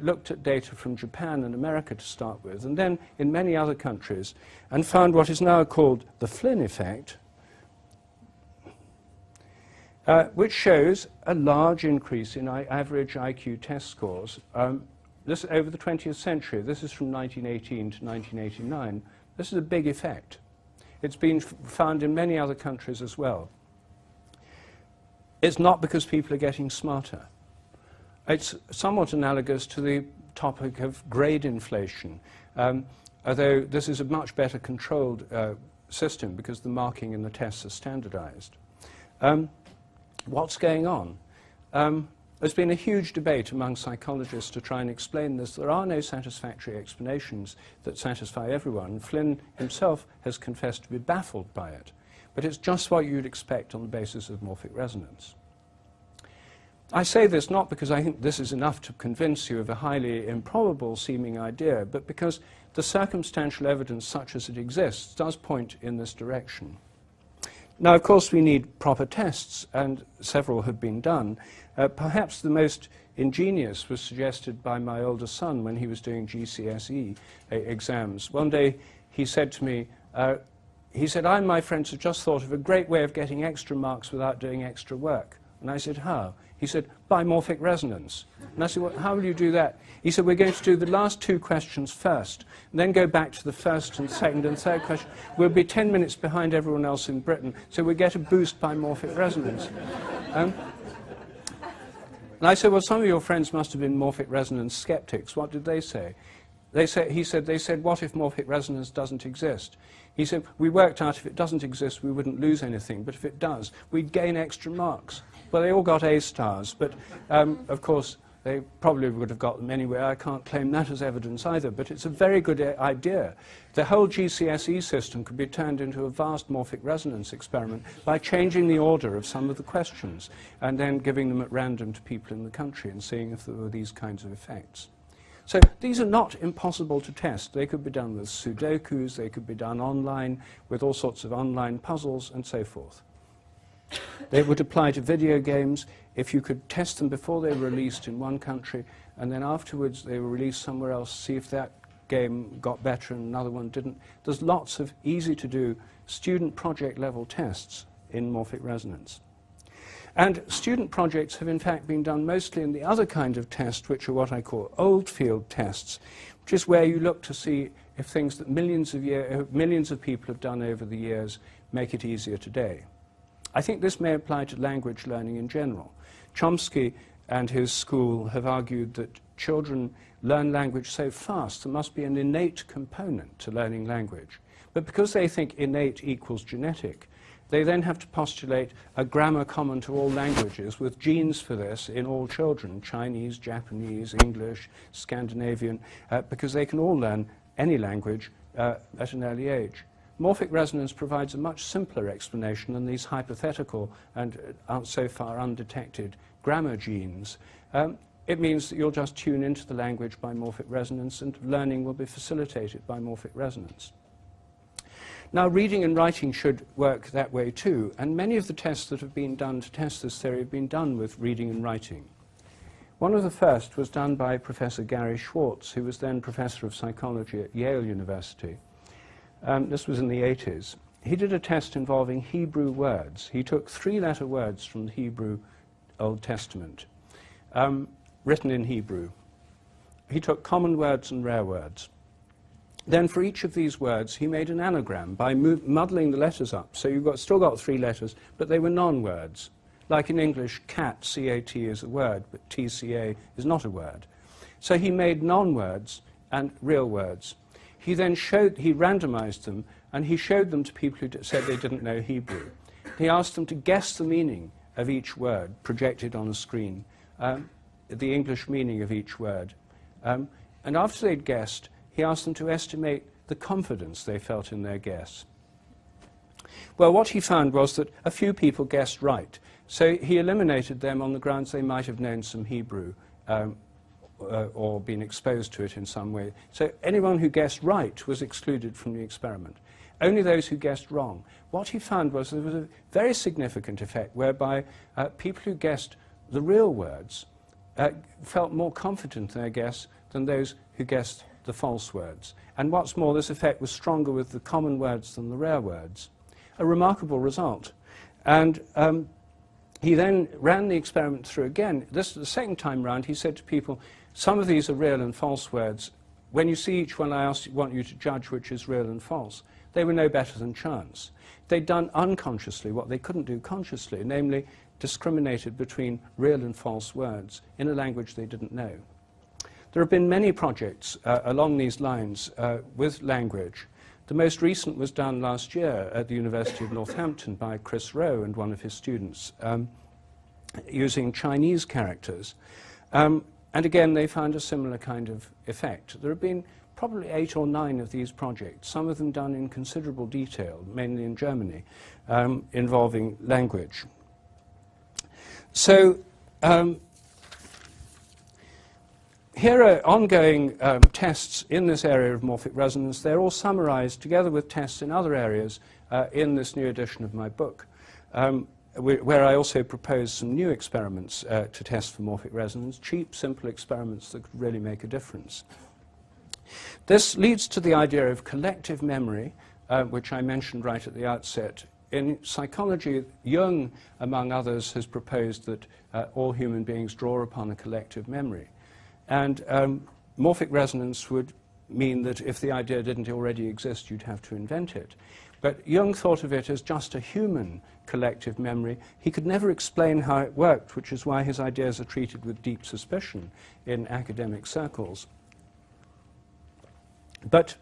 looked at data from Japan and America to start with, and then in many other countries, and found what is now called the Flynn Effect, which shows a large increase in average IQ test scores. This over the 20th century. This is from 1918 to 1989. This is a big effect. It's been found in many other countries as well. It's not because people are getting smarter. It's somewhat analogous to the topic of grade inflation, although this is a much better controlled system because the marking in the tests are standardized. What's going on? There's been a huge debate among psychologists to try and explain this. There are no satisfactory explanations that satisfy everyone. Flynn himself has confessed to be baffled by it. But it's just what you'd expect on the basis of morphic resonance. I say this not because I think this is enough to convince you of a highly improbable seeming idea, but because the circumstantial evidence such as it exists does point in this direction. Now, of course, we need proper tests, and several have been done. Perhaps the most ingenious was suggested by my older son when he was doing GCSE exams. One day he said to me, he said, I and my friends have just thought of a great way of getting extra marks without doing extra work. And I said, how? He said, by morphic resonance. And I said, well, how will you do that? He said, we're going to do the last two questions first, and then go back to the first and second and third question. We'll be 10 minutes behind everyone else in Britain, so we get a boost by morphic resonance. And I said, well, some of your friends must have been morphic resonance skeptics. What did they say? They said, what if morphic resonance doesn't exist? He said, we worked out if it doesn't exist, we wouldn't lose anything, but if it does, we'd gain extra marks. Well, they all got A stars, but of course, they probably would have got them anyway. I can't claim that as evidence either, but it's a very good idea. The whole GCSE system could be turned into a vast morphic resonance experiment by changing the order of some of the questions and then giving them at random to people in the country and seeing if there were these kinds of effects. So these are not impossible to test. They could be done with Sudokus, they could be done online with all sorts of online puzzles and so forth. They would apply to video games. If you could test them before they were released in one country and then afterwards they were released somewhere else, see if that game got better and another one didn't. There's lots of easy-to-do student project level tests in morphic resonance. And student projects have in fact been done mostly in the other kind of test, which are what I call old field tests, which is where you look to see if things that millions of people have done over the years make it easier today. I think this may apply to language learning in general. Chomsky and his school have argued that children learn language so fast there must be an innate component to learning language. But because they think innate equals genetic, they then have to postulate a grammar common to all languages with genes for this in all children, Chinese, Japanese, English, Scandinavian, because they can all learn any language at an early age. Morphic resonance provides a much simpler explanation than these hypothetical and so far undetected grammar genes. It means that you'll just tune into the language by morphic resonance and learning will be facilitated by morphic resonance. Now, reading and writing should work that way too, and many of the tests that have been done to test this theory have been done with reading and writing. One of the first was done by Professor Gary Schwartz, who was then Professor of Psychology at Yale University. This was in the 80s. He did a test involving Hebrew words. He took 3-letter words from the Hebrew Old Testament, written in Hebrew. He took common words and rare words. Then for each of these words, he made an anagram by muddling the letters up. So you've still got 3 letters, but they were non-words. Like in English, cat, C-A-T, is a word, but T-C-A is not a word. So he made non-words and real words. He then he randomized them, and he showed them to people who said they didn't know Hebrew. He asked them to guess the meaning of each word projected on a screen, the English meaning of each word. And after they'd guessed, he asked them to estimate the confidence they felt in their guess. Well, what he found was that a few people guessed right, so he eliminated them on the grounds they might have known some Hebrew or been exposed to it in some way. So anyone who guessed right was excluded from the experiment. Only those who guessed wrong. What he found was there was a very significant effect whereby people who guessed the real words felt more confident in their guess than those who guessed the false words. And what's more, this effect was stronger with the common words than the rare words. A remarkable result. And he then ran the experiment through again. This the second time round, he said to people, some of these are real and false words. When you see each one, I want you to judge which is real and false. They were no better than chance. They'd done unconsciously what they couldn't do consciously, namely discriminated between real and false words in a language they didn't know. There have been many projects along these lines with language. The most recent was done last year at the University of Northampton by Chris Rowe and one of his students using Chinese characters. And again, they found a similar kind of effect. There have been probably 8 or 9 of these projects, some of them done in considerable detail, mainly in Germany, involving language. So here are ongoing tests in this area of morphic resonance. They're all summarized together with tests in other areas in this new edition of my book, where I also propose some new experiments to test for morphic resonance, cheap, simple experiments that could really make a difference. This leads to the idea of collective memory, which I mentioned right at the outset. In psychology, Jung, among others, has proposed that all human beings draw upon a collective memory. And morphic resonance would mean that if the idea didn't already exist, you'd have to invent it. But Jung thought of it as just a human collective memory. He could never explain how it worked, which is why his ideas are treated with deep suspicion in academic circles. But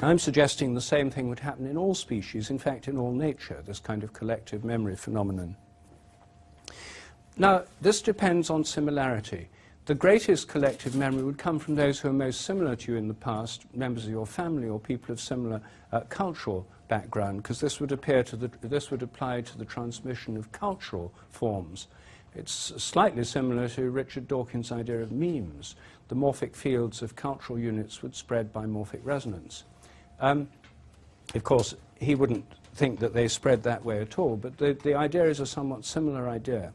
I'm suggesting the same thing would happen in all species, in fact in all nature, this kind of collective memory phenomenon. Now, this depends on similarity. The greatest collective memory would come from those who are most similar to you in the past, members of your family or people of similar cultural background, because this would apply to the transmission of cultural forms. It's slightly similar to Richard Dawkins' idea of memes. The morphic fields of cultural units would spread by morphic resonance. Of course, he wouldn't think that they spread that way at all, but the idea is a somewhat similar idea.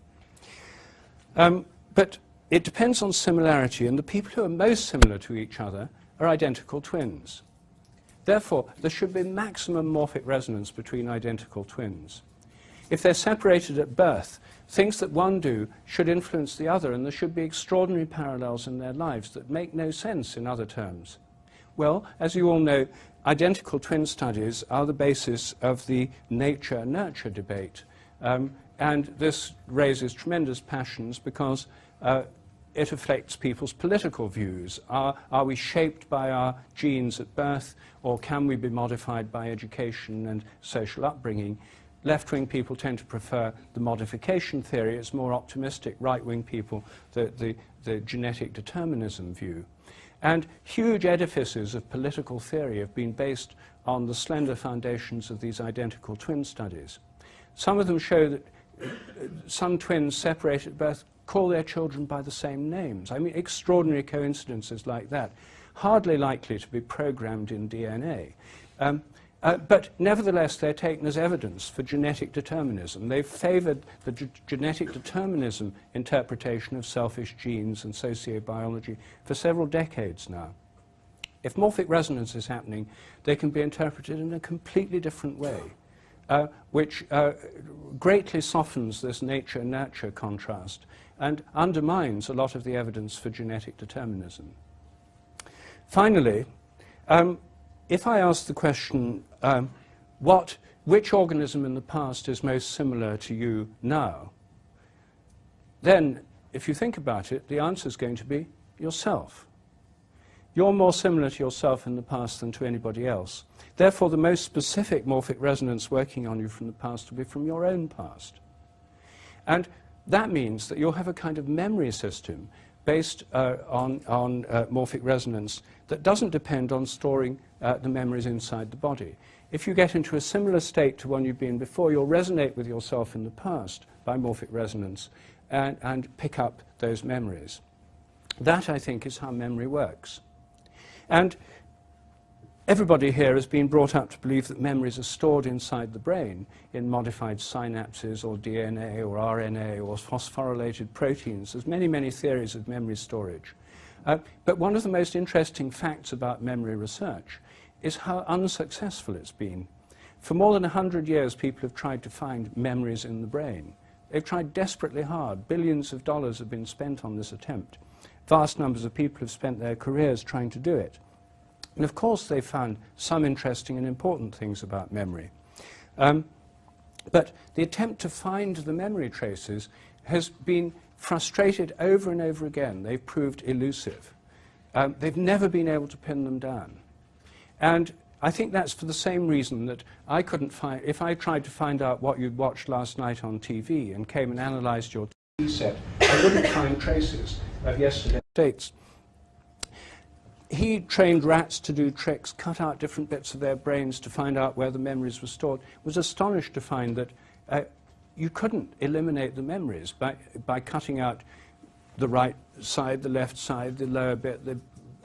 But it depends on similarity, and the people who are most similar to each other are identical twins. Therefore, there should be maximum morphic resonance between identical twins. If they're separated at birth, things that one do should influence the other, and there should be extraordinary parallels in their lives that make no sense in other terms. Well, as you all know, identical twin studies are the basis of the nature-nurture debate. And this raises tremendous passions because it affects people's political views. Are we shaped by our genes at birth, or can we be modified by education and social upbringing? Left-wing people tend to prefer the modification theory. It's more optimistic. Right-wing people, the genetic determinism view. And huge edifices of political theory have been based on the slender foundations of these identical twin studies. Some of them show that some twins separated at birth call their children by the same names. I mean, extraordinary coincidences like that, hardly likely to be programmed in DNA. But nevertheless, they're taken as evidence for genetic determinism. They've favored the genetic determinism interpretation of selfish genes and sociobiology for several decades now. If morphic resonance is happening, they can be interpreted in a completely different way, which greatly softens this nature-nurture contrast and undermines a lot of the evidence for genetic determinism. Finally, if I ask the question, which organism in the past is most similar to you now, then, if you think about it, the answer is going to be yourself. You're more similar to yourself in the past than to anybody else. Therefore, the most specific morphic resonance working on you from the past will be from your own past. And that means that you'll have a kind of memory system based on morphic resonance that doesn't depend on storing the memories inside the body. If you get into a similar state to one you've been before, you'll resonate with yourself in the past by morphic resonance and pick up those memories. That, I think, is how memory works. And everybody here has been brought up to believe that memories are stored inside the brain in modified synapses or DNA or RNA or phosphorylated proteins. There's many, many theories of memory storage. But one of the most interesting facts about memory research is how unsuccessful it's been. For more than 100 years, people have tried to find memories in the brain. They've tried desperately hard. Billions of dollars have been spent on this attempt. Vast numbers of people have spent their careers trying to do it. And of course they found some interesting and important things about memory. But the attempt to find the memory traces has been frustrated over and over again. They've proved elusive. They've never been able to pin them down. And I think that's for the same reason that I couldn't find, if I tried to find out what you'd watched last night on TV and came and analysed your TV set, I wouldn't find traces of yesterday's dates. He trained rats to do tricks, cut out different bits of their brains to find out where the memories were stored. Was astonished to find that you couldn't eliminate the memories by cutting out the right side, the left side, the lower bit, the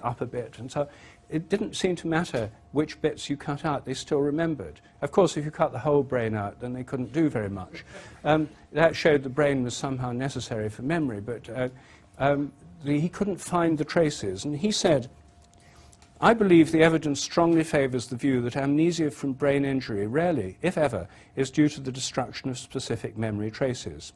upper bit, and so it didn't seem to matter which bits you cut out, they still remembered. Of course, if you cut the whole brain out, then they couldn't do very much. That showed the brain was somehow necessary for memory, but he couldn't find the traces. And he said, I believe the evidence strongly favours the view that amnesia from brain injury rarely, if ever, is due to the destruction of specific memory traces.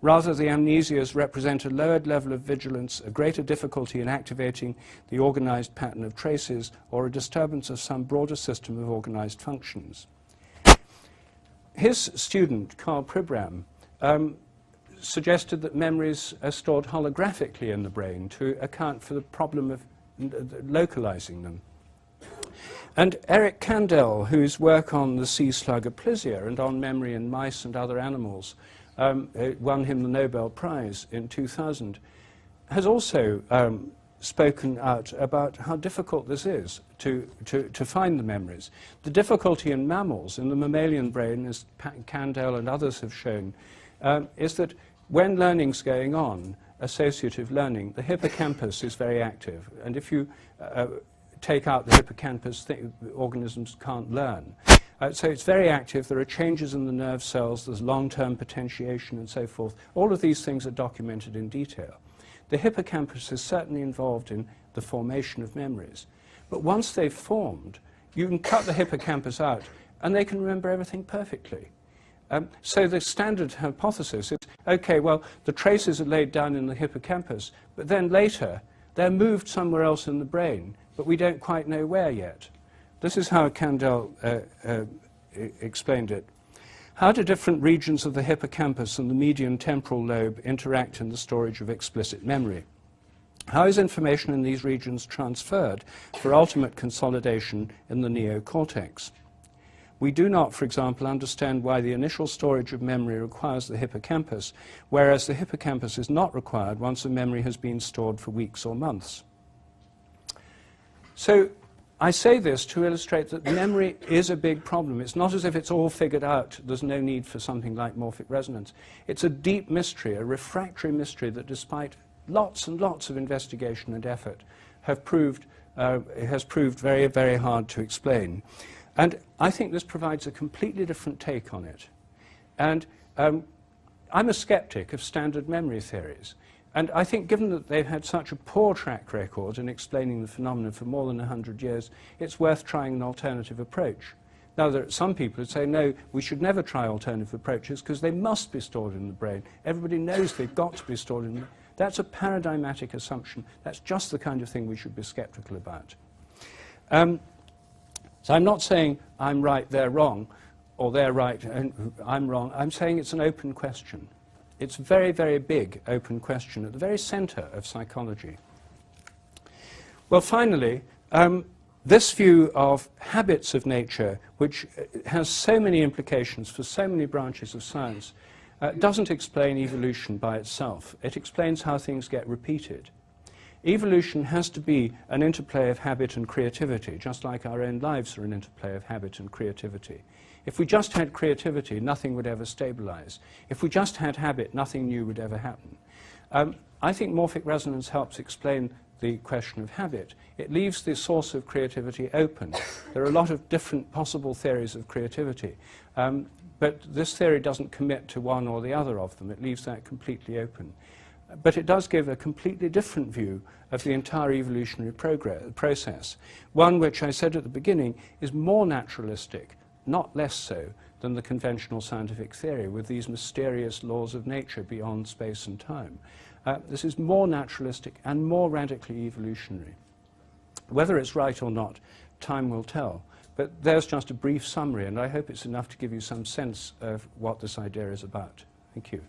Rather, the amnesias represent a lowered level of vigilance, a greater difficulty in activating the organised pattern of traces, or a disturbance of some broader system of organised functions. His student, Carl Pribram, suggested that memories are stored holographically in the brain to account for the problem of localizing them. And Eric Kandel, whose work on the sea slug Aplysia and on memory in mice and other animals won him the Nobel Prize in 2000, has also spoken out about how difficult this is to find the memories. The difficulty in mammals, in the mammalian brain, as Kandel and others have shown, is that when learning's going on, associative learning, the hippocampus is very active. And if you take out the hippocampus, organisms can't learn. So it's very active. There are changes in the nerve cells. There's long-term potentiation and so forth. All of these things are documented in detail. The hippocampus is certainly involved in the formation of memories. But once they've formed, you can cut the hippocampus out, and they can remember everything perfectly. So the standard hypothesis is, okay, well, the traces are laid down in the hippocampus, but then later they're moved somewhere else in the brain, but we don't quite know where yet. This is how Kandel explained it. How do different regions of the hippocampus and the median temporal lobe interact in the storage of explicit memory? How is information in these regions transferred for ultimate consolidation in the neocortex? We do not, for example, understand why the initial storage of memory requires the hippocampus, whereas the hippocampus is not required once a memory has been stored for weeks or months. So I say this to illustrate that memory is a big problem. It's not as if it's all figured out. There's no need for something like morphic resonance. It's a deep mystery, a refractory mystery that despite lots and lots of investigation and effort has proved very, very hard to explain. And I think this provides a completely different take on it. And I'm a skeptic of standard memory theories. And I think given that they've had such a poor track record in explaining the phenomenon for more than 100 years, it's worth trying an alternative approach. Now, there are some people who say, no, we should never try alternative approaches because they must be stored in the brain. Everybody knows they've got to be stored in the brain. That's a paradigmatic assumption. That's just the kind of thing we should be skeptical about. So I'm not saying I'm right, they're wrong, or they're right and I'm wrong. I'm saying it's an open question. It's a very, very big open question at the very center of psychology. Well, finally, this view of habits of nature, which has so many implications for so many branches of science, doesn't explain evolution by itself. It explains how things get repeated. Evolution has to be an interplay of habit and creativity, just like our own lives are an interplay of habit and creativity. If we just had creativity, nothing would ever stabilize. If we just had habit, nothing new would ever happen. I think morphic resonance helps explain the question of habit. It leaves the source of creativity open. There are a lot of different possible theories of creativity, but this theory doesn't commit to one or the other of them. It leaves that completely open. But it does give a completely different view of the entire evolutionary process, one which I said at the beginning is more naturalistic, not less so, than the conventional scientific theory with these mysterious laws of nature beyond space and time. This is more naturalistic and more radically evolutionary. Whether it's right or not, time will tell. But there's just a brief summary, and I hope it's enough to give you some sense of what this idea is about. Thank you.